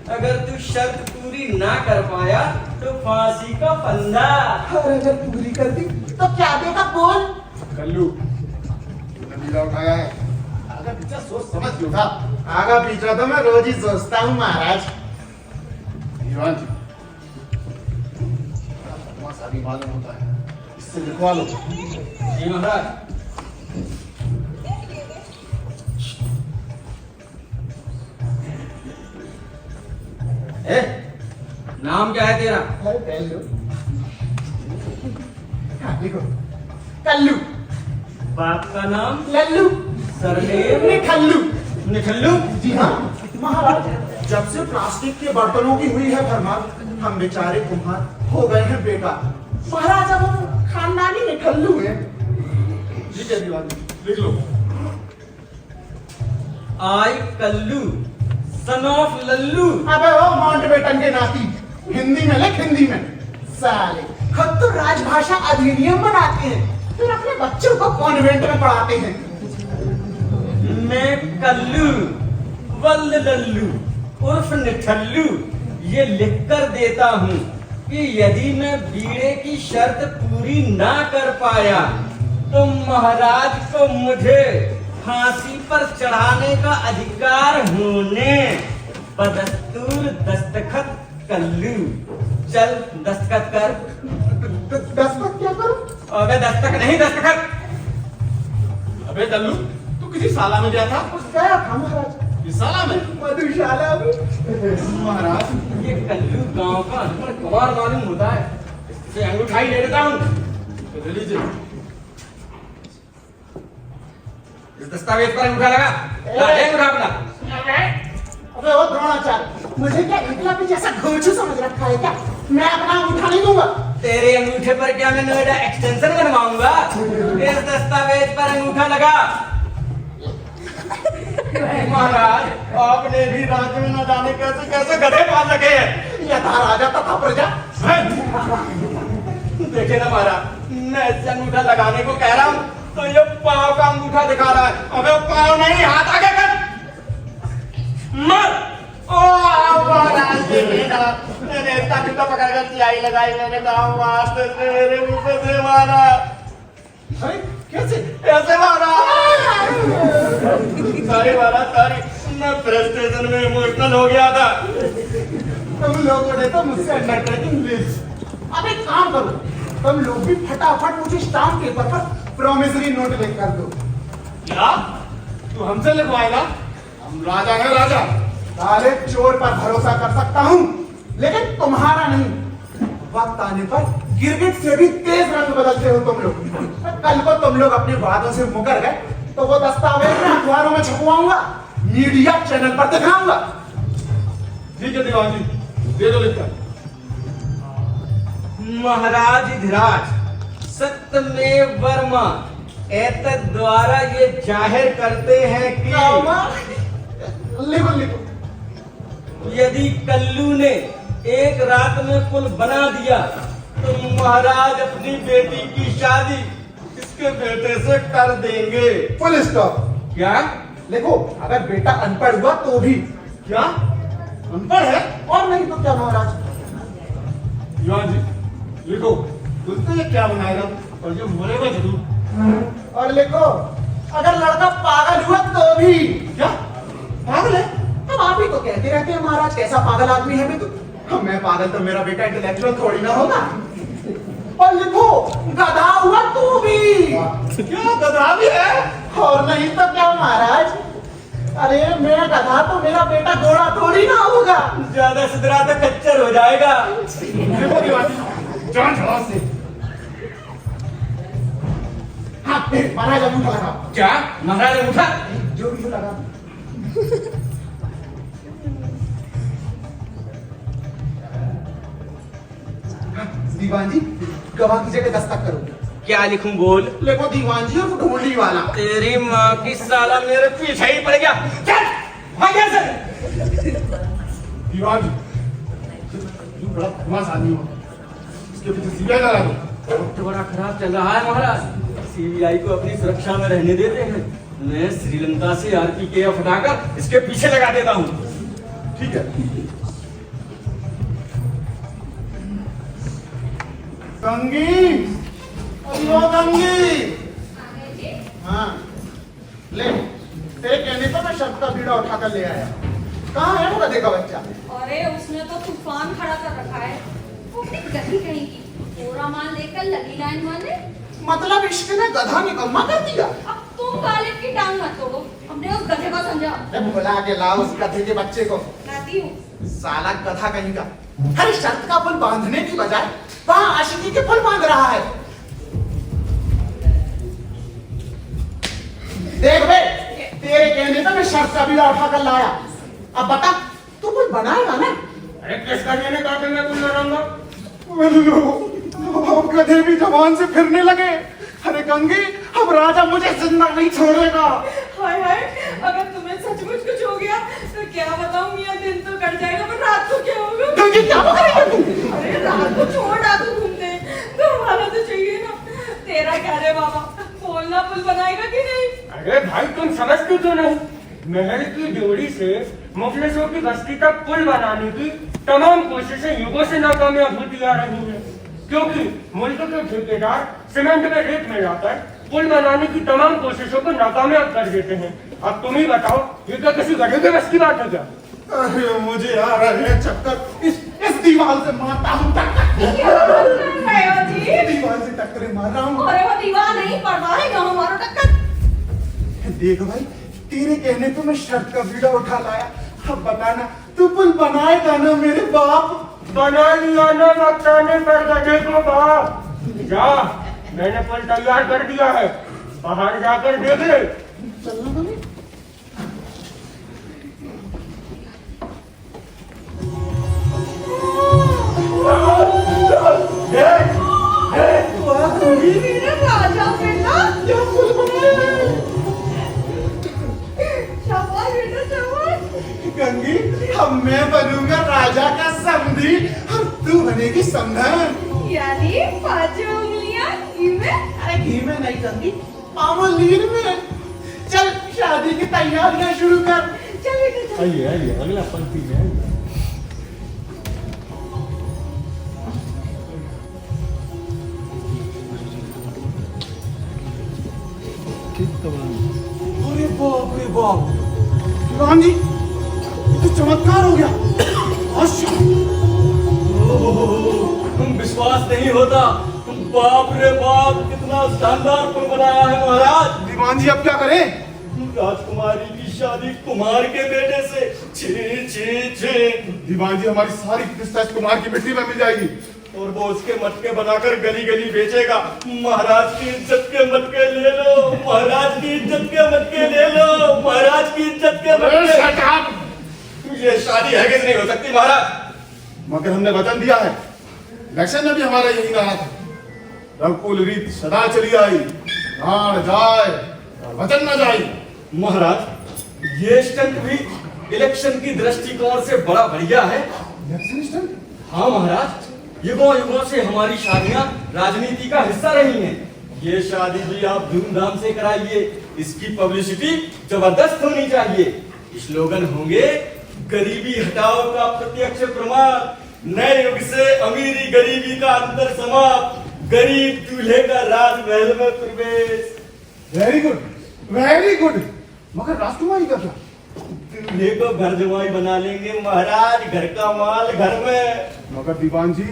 अगर तू शर्त पूरी ना कर पाया तो फांसी का फंदा। और अगर पूरी कर दी तो क्या देगा बोल? कल्लू, तूने बीड़ा उठाया है, आगे पीछे सोच समझ के उठा। आगा पीछा तो मैं रोज ही सोचता हूँ महाराज। दीवान जी, तमाशा भी मालूम होता है, इससे लिखवा लो। जी महाराज। ए, नाम क्या है तेरा? अरे कल्लू। हाँ लिखो, कल्लू। बाप का नाम? लल्लू। सरनेम? निठल्लू। निठल्लू? जी हाँ महाराज, जब से प्लास्टिक के बर्तनों की हुई है भरमार, हम बेचारे कुम्हार हो गए हैं बेकार। महाराज अब हम खानदानी निठल्लू हैं। ठीक है दीवान जी, लिख लो। आई कल्लू, सन ऑफ लल्लू। अबे ओ माउंटबेटन के नाती, हिंदी में लिख, हिंदी में। साले खुद तो राजभाषा अधिनियम बनाते हैं, फिर अपने बच्चों को कॉन्वेंट में पढ़ाते हैं। मैं कल्लू वल्द लल्लू उर्फ निठल्लू ये लिख कर देता हूँ कि यदि मैं बीड़े की शर्त पूरी ना कर पाया तो महाराज को मुझे फांसी पर चढ़ाने का अधिकार होने। बदस्तूर दस्तखत कल्लू। चल दस्तखत कर। दस्तखत क्या करूं? अबे दस्तखत नहीं, दस्तखत। अबे कल्लू, तू किसी शाला में गया था? गया था महाराज, किस शाला में? मधुशाला में। महाराज, ये कल्लू गांव का अनपढ़ कुमार मालूम होता है, इससे अंगूठाई ले लेता हूँ। तो ले लीजिए। इस दस्तावेज पर अंगूठा लगा। ला दे अंगूठा अपना। अबे ओ द्रोणाचार्य, मुझे क्या एकलव्य जैसा घोंचू समझ रखा है क्या? मैं अपना अंगूठा नहीं दूंगा। तेरे अंगूठे पर क्या मैं नोएडा एक्सटेंशन बनवाऊंगा? इस दस्तावेज पर अंगूठा लगा। महाराज, आपने भी राज्य में न जाने कैसे कैसे गधे पाल रखे हैं। यथा राजा तथा प्रजा। देखे ना महाराज, मैं इससे अंगूठा लगाने को कह रहा हूँ तो ये पाँव का अंगूठा दिखा रहा है। अबे पाँव नहीं, हाथ आगे कर। मत। ओ महाराज जी, मैंने इसका जूता पकड़कर सिलाई लगाई, मैंने कहा मार दे, मेरे मुंह से मारा। अरे कैसे? ऐसे मारा। सॉरी महाराज, सॉरी, मैं फ्रस्ट्रेशन में इमोशनल हो गया था। तुम लोगों ने तो मुझसे अंडरटेकिंग ली। अब एक काम करो, तुम लोग भी फटाफट मुझे स्टाम्प पेपर पर प्रॉमिसरी नोट लिख कर दो। क्या तू हमसे लिखवाएगा? हम राजा है, राजा। साले चोर पर भरोसा कर सकता हूँ, लेकिन तुम्हारा नहीं। वक्त आने पर गिरगिट से भी तेज रंग बदलते हो तुम लोग। कल को तुम लोग अपने वादों से मुकर गए तो वो दस्तावेज मैं अखबारों में छपवाऊंगा, मीडिया चैनल पर दिखाऊंगा। ठीक है दीवान जी, दे दो लिखकर। महाराज धीराज, सत्यमेव वर्मा एतद द्वारा ये जाहिर करते हैं कि लिखो लिखो। यदि कल्लू ने एक रात में पुल बना दिया तो महाराज अपनी बेटी की शादी इसके बेटे से कर देंगे। Full stop. क्या? लिखो, अगर बेटा अनपढ़ हुआ तो भी। क्या अनपढ़ है? और नहीं तो क्या महाराज? दीवान जी लिखो, बोलते ये क्या बनाएगा और जो मरेगा जरूर। और लिखो, अगर लड़का पागल हुआ तो भी। क्या पागल है? अब आप ही तो कहते रहते हैं महाराज कैसा पागल आदमी है मैं तो। मैं पागल तो मेरा बेटा इंटेलेक्चुअल थोड़ी ना होगा। और लिखो, गधा हुआ तो भी। क्या गधा भी है? और नहीं तो क्या महाराज? अरे मैं गधा तो मेरा बेटा घोड़ा थोड़ी ना होगा। ज्यादा सुधरा तो कच्चर हो जाएगा। देखो दीवान जी, जान छड़ा से। हाँ फिर महाराज अंगूठा लगाओ। क्या? महाराज अंगूठा? जो भी हो लगा। दीवान जी, गवाह की जगह दस्तक करो। क्या लिखूं बोल? लिखो दीवान जी और ढोंडी वाला। तेरी माँ की साला मेरे पीछे ही पड़ गया। चल भाग यहाँ से। दीवान जी, तू बड़ा बदमाश आदमी हो, इसके पीछे सीबीआई लगा दो। वक्त बड़ा खराब चल रहा है महाराज। सीबीआई को अपनी सुरक्षा में रहने देते हैं। मैं श्रीलंका से आरपीकेएफ हटाकर इसके पीछे लगा देता हूँ। ठीक है। गंगी, अरे ओ गंगी। हाँ ले, तेरे कहने पर मैं शर्त का बीड़ा उठाकर ले आया। कहाँ है वो गधे का बच्चा? अरे उसने तो तूफान खड़ा कर रखा है। वो अपनी गधी कहेगी, पूरा माल लेकर लगी लाइन मारने। मतलब इश्क ने गधा निकम्मा कर दिया। अब तुम गालिब की टांग मत तोड़ो, हमने उस गधे को समझा। बुला के लाओ उस गधे के बच्चे को। लाती हूँ। साला गधा कहीं का। हर शर्त का पुल बांधने की बजाय वहाँ आशिकी के पुल बांध रहा है। देख बे, तेरे कहने पर मैं शर्त का बीड़ा उठाकर लाया। अब बता, तू कुछ बनाएगा ना? अरे किसका कहने का मैं कुछ बनाऊंगा? अब गधे भी जवान से फिरने लगे। अरे गंगी, अब राजा मुझे जिंदा नहीं छोड़ेगा। हाय हाय, अगर तुम्हें सचमुच कुछ हो गया तो क्या बताऊं मियां, दिन तो कट जाएगा पर रात को क्या होगा? गंगी क्या करेगा तू? अरे रात को छोड़ डालू घूमते, घरवाला तो चाहिए ना। तेरा क्या रे बाबा, बोलना पुल बनाएगा कि नहीं? अरे भाई तुम समझते क्यों नहीं? महल की ड्योढ़ी से मुफलिसों की बस्ती तक पुल बनाने की तमाम कोशिशें युगों से नाकामयाब होती आ रही हैं, क्योंकि मुल्क के ठेकेदार सीमेंट में रेत मिलाकर पुल बनाने की तमाम कोशिशों को नाकामयाब कर देते हैं। अब तुम ही बताओ, ये क्या किसी गधे के बस की बात है क्या? अरे मुझे आ रहे हैं चक्कर। इस दीवार से मारता हूँ टक्कर। क्या कर रहे हो जी? दीवार से टक्करें मार रहा हूँ। अरे वो दीवार नहीं पड़वा है, यहाँ मारो टक्कर। देख भाई, तेरे कहने पे मैं शर्त का बीड़ा उठा लाया। अब बताना, तू पुल बनाएगा ना मेरे बाप? बना लिया ना मकाने पर गधे को बाप। जा, मैंने पुल तैयार कर दिया है, बाहर जाकर देख ले। चलना बने। देख तू बनेगी समधन। यानी पांचों उंगलियां घी में। अरे घी में नहीं करती, आमलीन में। चल शादी की तैयारियां शुरू कर। चल बेटा चल। आइए आइए अगला पंक्ति में आइए। अरे बाप रे बाप, दीवान जी ये तो चमत्कार हो गया। तुम विश्वास नहीं होता। बाप रे बाप, कितना शानदार पुल बनाया है महाराज। दीवान जी अब क्या करें? राजकुमारी की शादी कुमार के बेटे से। छी छी छी। दीवान जी हमारी सारी प्रतिष्ठा इस कुमार की मिट्टी में मिल जाएगी। और वो उसके मटके बनाकर गली गली बेचेगा। महाराज की इज्जत के मटके ले लो, महाराज की इज्जत के मटके ले लो, महाराज की इज्जत के मटके। ये शादी है कि नहीं हो सकती महाराज? मगर हमने वचन दिया है, इलेक्शन में भी हमारा यही नारा था, रघुकुल रीत सदा चली आई, प्राण जाए और वचन न जाए। महाराज ये स्टंट भी इलेक्शन की दृष्टिकोण से बड़ा बढ़िया है। Election stunt? हाँ महाराज, युगों युगों से हमारी शादियां राजनीति का हिस्सा रही हैं। ये शादी भी आप धूमधाम से कराइए। इसकी पब्लिसिटी जबरदस्त होनी चाहिए। स्लोगन होंगे, गरीबी हटाओ का प्रत्यक्ष प्रमाण, नए युग से अमीरी गरीबी का अंतर समाप्त, गरीब दूल्हे का राजमहल में प्रवेश। Very good, very good. मगर राजकुमारी का क्या? दूल्हे को घर जमाई बना लेंगे महाराज, घर का माल घर में। मगर दीवान जी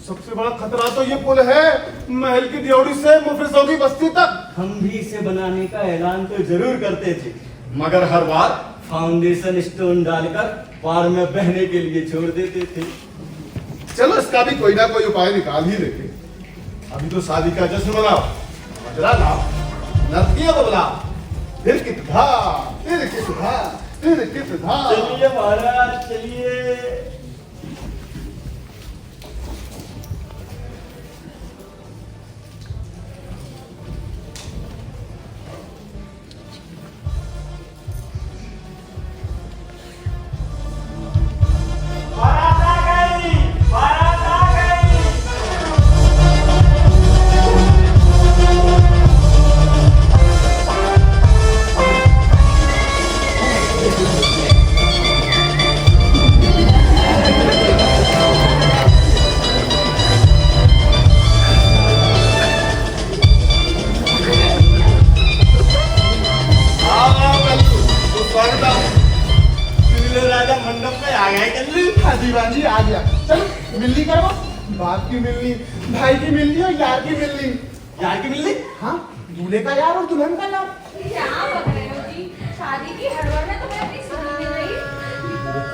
सबसे बड़ा खतरा तो ये पुल है, महल की ड्योढ़ी से मुफलिसों की बस्ती तक। हम भी इसे बनाने का ऐलान तो जरूर करते थे, मगर हर बार फाउंडेशन स्टोन डालकर पार में बहने के लिए छोड़ देते थे। चलो इसका भी कोई ना कोई उपाय निकाल ही लेंगे। अभी तो शादी का जश्न मनाओ, मजरा लाओ, नर्तकियों को बुलाओ, फिर कित धा, फिर कित धा, फिर कित धा। चलिए महाराज चलिए। राजा मंडप में आ गए कल्लू। हाँ दीवान जी आ गया। चल मिलनी करो, बाप की मिलनी, भाई की मिलनी और यार की मिलनी। यार की मिलनी? हाँ, दूल्हे का यार और दुल्हन का यार। क्या बक रहे हो जी? शादी की हड़बड़ में तुम्हें अपनी सुनी नहीं रही?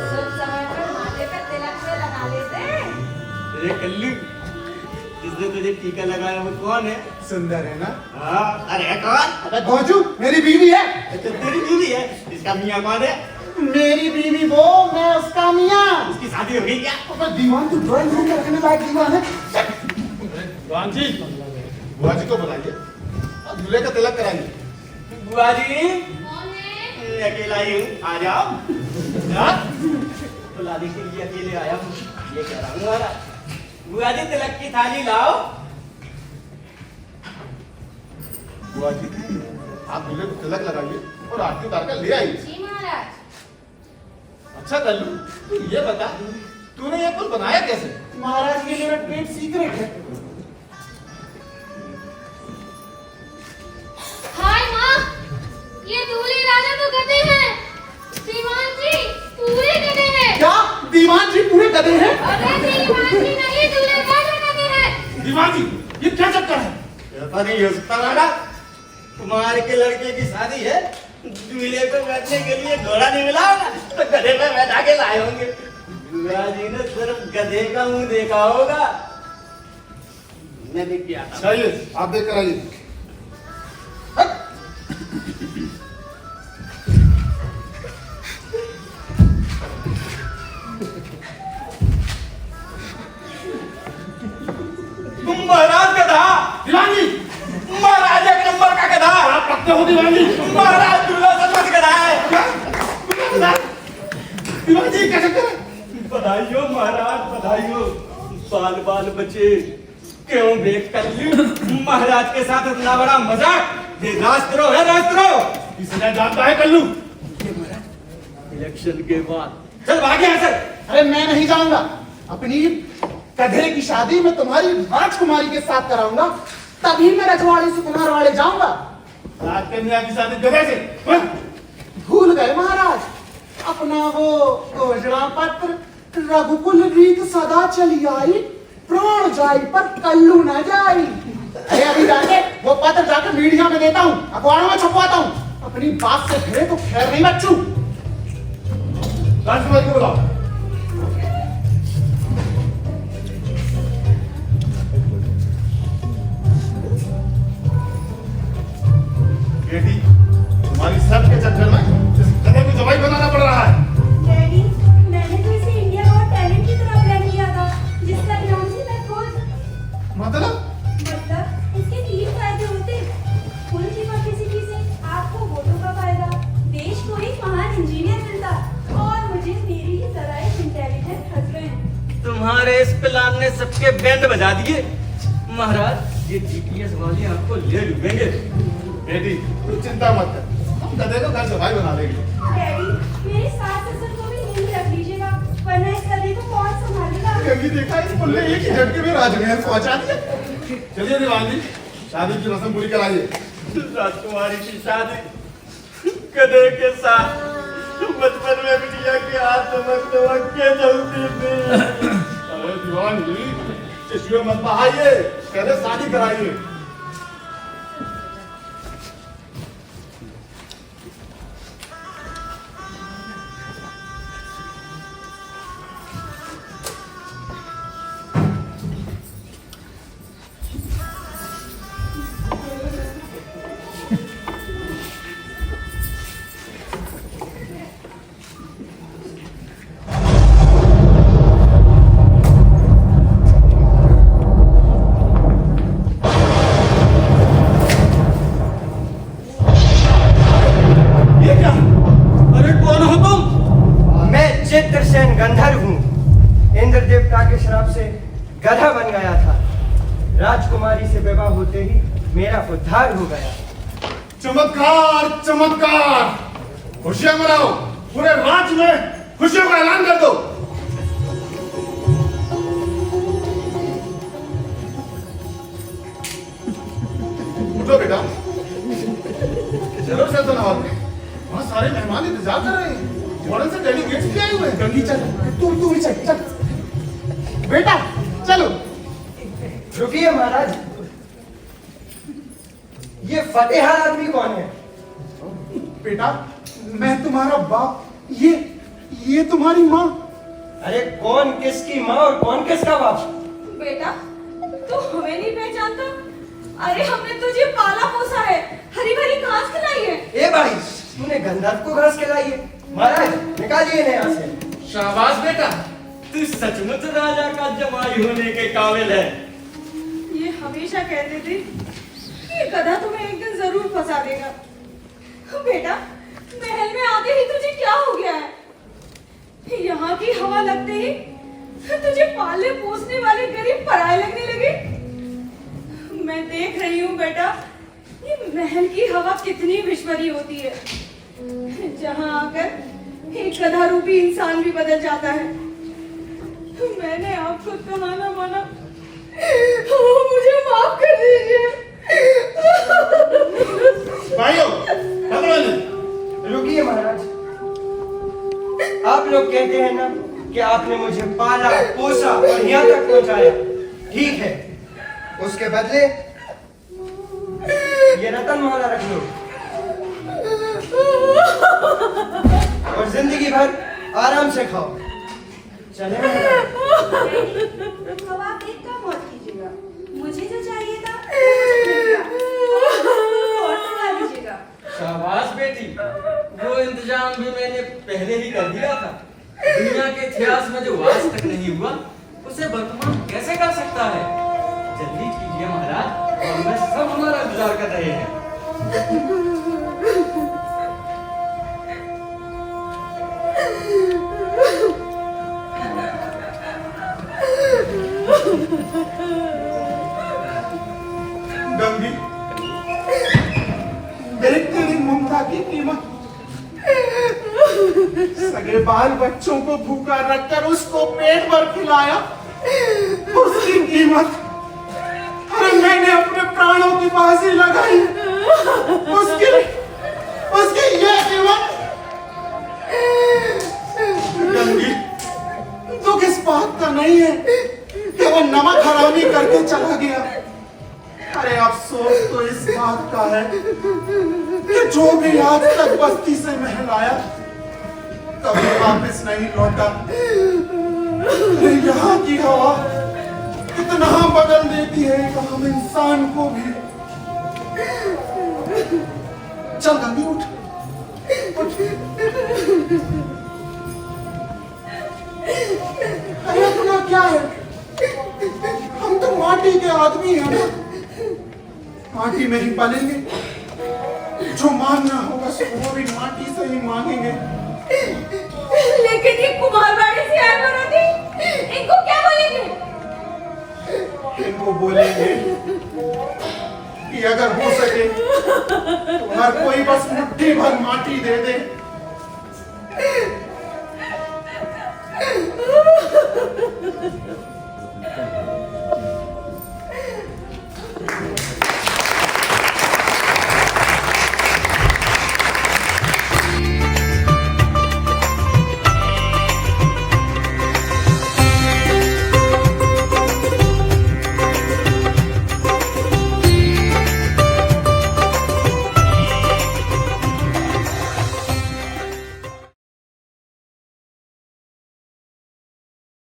सोच समझ कर माथे पे तिलक से लगा लेते। अरे कल्लू, जिसने तुझे टीका लगाया वो कौन है? सुंदर है ना? हाँ, अरे कौन? अबे भोजू, मेरी बीवी है। तो तेरी बीवी है, इसका मियाँ कौन है? मेरी बीवी वो, मैं उसका मियाँ। उसकी शादी हो गई क्या? अबे दीवान तू ड्राइंग रूम में रखने लायक दीवान है। दीवान जी, बुआ जी को बुलाइए और दूल्हे का तिलक कराइए। बुआ जी, कौन है? मैं अकेला ही हूँ, आ जाओ। बुलाने के लिए अकेले आया हूँ, ये कह रहा हूँ महाराज। बुआ जी तिलक की थाली लाओ। बुआ जी आप दूल्हे को तिलक लगाइए और आरती उतार कर ले आइए। जी महाराज। अच्छा कल्लू, तू ये बता, तूने ये पुल बनाया कैसे? महाराज के लिए ट्रेड सीक्रेट है। हाय माँ, ये दूल्हे राजा तो गधे हैं। दीवान जी पूरे गधे हैं। क्या दीवान जी पूरे गधे हैं? अरे दीवान जी नहीं, दूल्हे राजा गधे हैं। दीवान जी ये क्या चक्कर है? ऐसा नहीं हो सकता महाराज, कुमार के लड़के की शादी है, दूल्हे को बैठने के लिए घोड़ा नहीं मिला होगा तो गधे पे बैठा के लाए होंगे। बुआ जी ने सिर्फ गधे का मुंह देखा होगा, मैंने किया था। चाहिए आप देख कर आइए। तुम महाराज गधा, दीवान जी महाराज एक नंबर का गधा। आप रखते हो दीवान जी? महाराज दूल्हा सचमुच गधा है। दीवान जी क्या चक्कर है? बधाई हो महाराज, बधाई हो। बाल बाल बचे क्यों बेक कर ली महाराज के साथ इतना बड़ा मजाक। ये राजद्रोह है, राजद्रोह। इसने जानता है कल्लू। इलेक्शन के बाद चल भाग यहाँ से। अरे मैं नहीं जाऊंगा, अपनी गधे की शादी में तुम्हारी राजकुमारी के साथ कराऊंगा, तभी मैं रजवाड़ी से कुम्हारवाड़े जाऊंगा। राजकन्या की शादी गधे से? हाँ? भूल गए महाराज, अपना वो घोषणा पत्र रघुकुल रीत सदा चली आई, प्राण जाई पर कल्लू न जाई। अरे अभी जाके वो पत्र जाकर मीडिया में देता हूँ, अखबारों में छपवाता हूँ। अपनी बात से फिरे तो खैर नहीं बच्चू। राजकुमारी को बुलाओ। बेटी, तुम्हारी सब के चक्कर में इस गधे को जवाई बनाना पड़ रहा है। डैडी, मैंने तो इसे इंडिया गॉट टैलेंट की तरह प्लान किया था, जिसका नाम से मैं खुद। मतलब इसके 3 फायदे होते। फुल की पब्लिसिटी से आपको वोटों का फायदा, देश को एक महान इंजीनियर मिलता और मुझे मेरी ही तरह एक इंटेलिजेंट हस्बैंड। तुम्हारे इस प्लान ने सबके बैंड बजा दिए। महाराज ये जीपीएस वाले आपको ले डूबेंगे। बेटी, तू चिंता मत कर, हम गधे को घर जवाई बना देंगे। डैडी, मेरे सास ससुर को भी यहीं रख लीजिएगा, वरना इस गधे को कौन संभालेगा? कभी देखा इस मुल्ले एक ही झटके में राजमहल पहुंचा दिया। चलिए दीवान जी, शादी की रस्म पूरी कराइए। राजकुमारी की शादी गधे के साथ। बचपन में बिटिया के हाथ चमक के जलती थी। अरे दीवान जी, चश्मे मत बहाइए, पहले शादी कराइए। चित्रसेन गंधर्व हूँ। इंद्र देवता के श्राप से गधा बन गया था। राजकुमारी से विवाह होते ही मेरा उद्धार हो गया। चमत्कार, चमत्कार। खुशियां मनाओ, पूरे राज्य में खुशियों का ऐलान कर दो। उठो बेटा, चलो सर नवाब में, वहाँ सारे मेहमान इंतजार कर रहे हैं। फॉरेन से डेलीगेट्स भी आए हुए हैं। गंगी चल, तू भी चल, चल बेटा चलो। रुकिए महाराज, ये फतेहाल आदमी कौन है? बेटा मैं तुम्हारा बाप, ये तुम्हारी माँ। अरे कौन किसकी माँ और कौन किसका बाप? बेटा, तू हमें नहीं पहचानता? अरे हमने तुझे पाला पोसा है, हरी भरी घास खिलाई है। ए भाई, तूने गंधर्व को घास खिलाई है? महाराज निकालिए इन्हें यहाँ से। शाबाश बेटा, तू सचमुच राजा का जमाई होने के काबिल है। ये हमेशा कहते थे कि गधा तुम्हें एक दिन जरूर फंसा देगा। बेटा, महल में आते ही तुझे क्या हो गया है? यहाँ की हवा लगते ही तुझे पालने पोसने वाले गरीब पराये लगने लगे। मैं देख रही हूँ बेटा, ये महल की हवा कितनी विश्वरी होती है, जहाँ आकर एक गधा रूपी इंसान भी बदल जाता है। मैंने आपको कहा ना माना, मुझे माफ कर दीजिए। भाइयों, पकड़ो इन्हें। रुकिए महाराज, आप लोग कहते हैं ना कि आपने मुझे पाला पोसा और यहाँ तक पहुंचाया, ठीक है। उसके बदले ये रतन माला रख लो और जिंदगी भर आराम से खाओ। चले अब आप एक काम और कीजिएगा, मुझे जो चाहिए था और करवा लीजिएगा। शाबाश बेटी, वो इंतजाम भी मैंने पहले ही कर दिया था। दुनिया के इतिहास में जो आज तक नहीं हुआ, उसे वर्तमान कैसे कर सकता है? जल्दी कीजिए महाराज, और मैं सब हमारा इंतजार कर रहे हैं। बाल बच्चों को भूखा रखकर उसको पेट भर खिलाया, उसकी कीमत, अरे मैंने अपने प्राणों की बाजी लगाई, उसकी ये कीमत। गंगी, दुख इस बात का नहीं है कि वो नमक हरामी करके चला गया, अरे अफसोस तो इस बात का है कि जो भी आज तक बस्ती से महल आया कभी वापस नहीं लौटा। अरे यहाँ की हवा कितना बदल देती है एक आम इंसान को भी। चल गंगी उठ, अरे अपना क्या है, हम तो माटी के आदमी हैं ना, माटी में ही पलेंगे, जो मांगना होगा सो वो भी माटी से ही मांगेंगे। लेकिन ये कुमारवाड़ी से आए बराती, इनको क्या बोलेंगे? इनको बोलेंगे कि अगर हो सके तो हर कोई बस मुट्ठी भर माटी दे दे,